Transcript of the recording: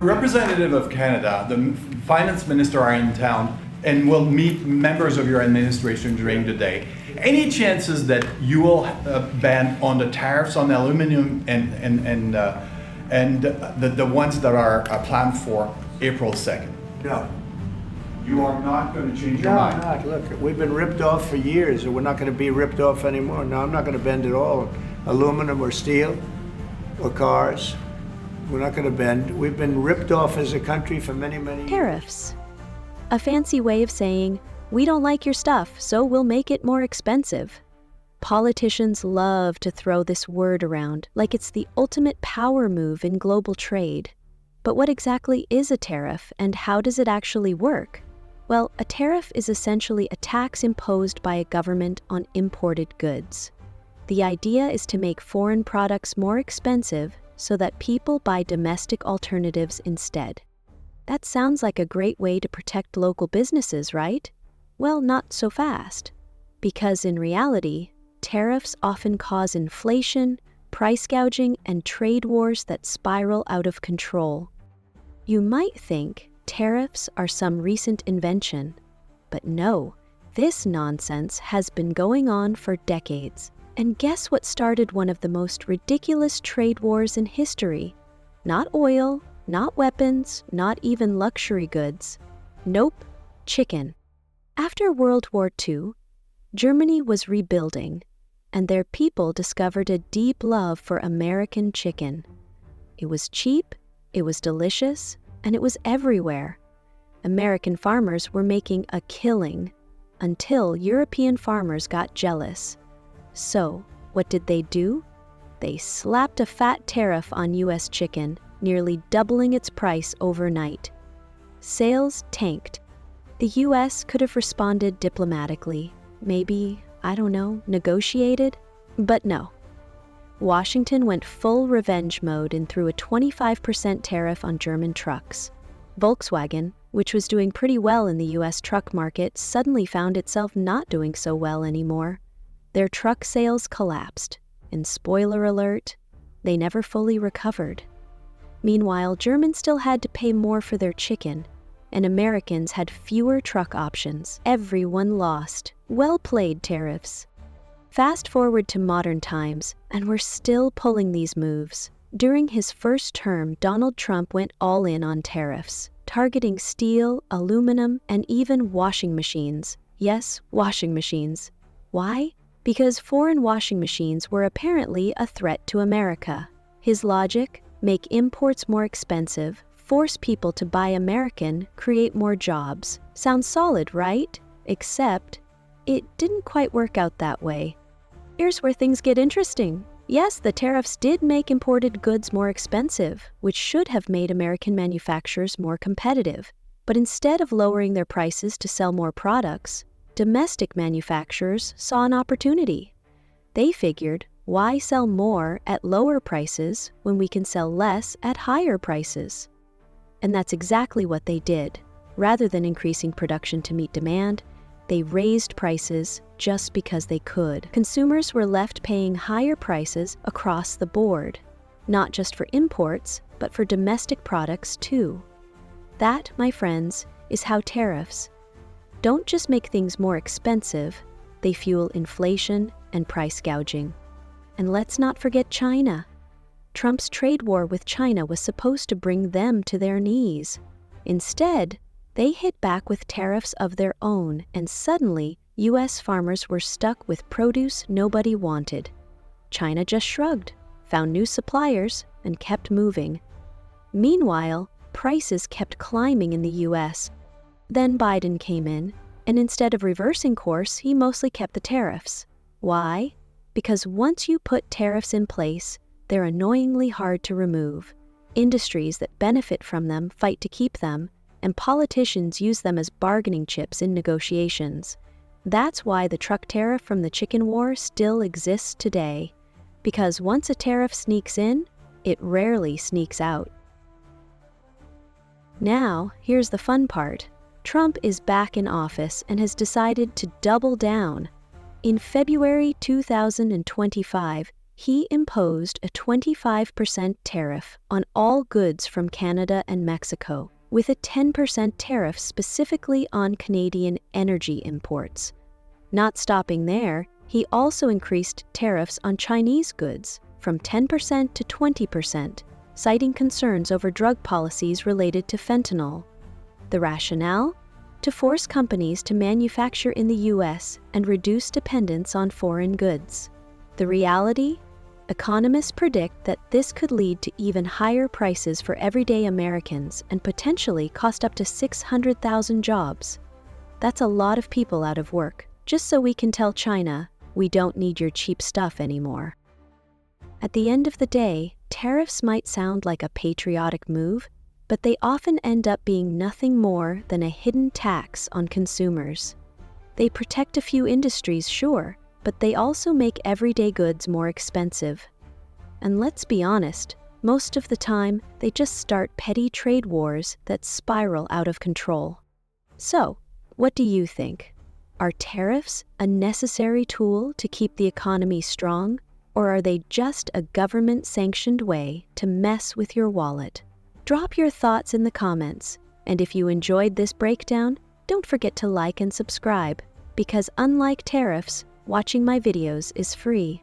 Representative of Canada, the finance minister are in town and will meet members of your administration during the day. Any chances that you will ban on the tariffs on aluminum and the ones that are planned for April 2nd? No. You are not going to change your No, mind? not. Look, we've been ripped off for years, and we're not going to be ripped off anymore. No, I'm not going to bend at all. Aluminum or steel or cars. We're not going to bend. We've been ripped off as a country for many, many years. Tariffs. A fancy way of saying, we don't like your stuff, so we'll make it more expensive. Politicians love to throw this word around like it's the ultimate power move in global trade. But what exactly is a tariff, and how does it actually work? Well, a tariff is essentially a tax imposed by a government on imported goods. The idea is to make foreign products more expensive so that people buy domestic alternatives instead. That sounds like a great way to protect local businesses, right? Well, not so fast. Because in reality, tariffs often cause inflation, price gouging, and trade wars that spiral out of control. You might think tariffs are some recent invention, but no, this nonsense has been going on for decades. And guess what started one of the most ridiculous trade wars in history? Not oil, not weapons, not even luxury goods. Nope, chicken. After World War II, Germany was rebuilding, and their people discovered a deep love for American chicken. It was cheap, it was delicious, and it was everywhere. American farmers were making a killing until European farmers got jealous. So, what did they do? They slapped a fat tariff on U.S. chicken, nearly doubling its price overnight. Sales tanked. The U.S. could have responded diplomatically, maybe, negotiated, but no. Washington went full revenge mode and threw a 25% tariff on German trucks. Volkswagen, which was doing pretty well in the U.S. truck market, suddenly found itself not doing so well anymore. Their truck sales collapsed, and spoiler alert, they never fully recovered. Meanwhile, Germans still had to pay more for their chicken, and Americans had fewer truck options. Everyone lost. Well played, tariffs. Fast forward to modern times, and we're still pulling these moves. During his first term, Donald Trump went all in on tariffs, targeting steel, aluminum, and even washing machines. Yes, washing machines. Why? Because foreign washing machines were apparently a threat to America. His logic? Make imports more expensive, force people to buy American, create more jobs. Sounds solid, right? Except, it didn't quite work out that way. Here's where things get interesting. Yes, the tariffs did make imported goods more expensive, which should have made American manufacturers more competitive. But instead of lowering their prices to sell more products, domestic manufacturers saw an opportunity. They figured, why sell more at lower prices when we can sell less at higher prices? And that's exactly what they did. Rather than increasing production to meet demand, they raised prices just because they could. Consumers were left paying higher prices across the board, not just for imports, but for domestic products too. That, my friends, is how tariffs don't just make things more expensive, they fuel inflation and price gouging. And let's not forget China. Trump's trade war with China was supposed to bring them to their knees. Instead, they hit back with tariffs of their own, and suddenly, U.S. farmers were stuck with produce nobody wanted. China just shrugged, found new suppliers, and kept moving. Meanwhile, prices kept climbing in the U.S. Then Biden came in, and instead of reversing course, he mostly kept the tariffs. Why? Because once you put tariffs in place, they're annoyingly hard to remove. Industries that benefit from them fight to keep them, and politicians use them as bargaining chips in negotiations. That's why the truck tariff from the chicken war still exists today. Because once a tariff sneaks in, it rarely sneaks out. Now, here's the fun part. Trump is back in office and has decided to double down. In February 2025, he imposed a 25% tariff on all goods from Canada and Mexico, with a 10% tariff specifically on Canadian energy imports. Not stopping there, he also increased tariffs on Chinese goods from 10% to 20%, citing concerns over drug policies related to fentanyl. The rationale? To force companies to manufacture in the US and reduce dependence on foreign goods. The reality? Economists predict that this could lead to even higher prices for everyday Americans and potentially cost up to 600,000 jobs. That's a lot of people out of work, just so we can tell China, we don't need your cheap stuff anymore. At the end of the day, tariffs might sound like a patriotic move, but they often end up being nothing more than a hidden tax on consumers. They protect a few industries, sure, but they also make everyday goods more expensive. And let's be honest, most of the time, they just start petty trade wars that spiral out of control. So, what do you think? Are tariffs a necessary tool to keep the economy strong, or are they just a government-sanctioned way to mess with your wallet? Drop your thoughts in the comments, and if you enjoyed this breakdown, don't forget to like and subscribe, because unlike tariffs, watching my videos is free.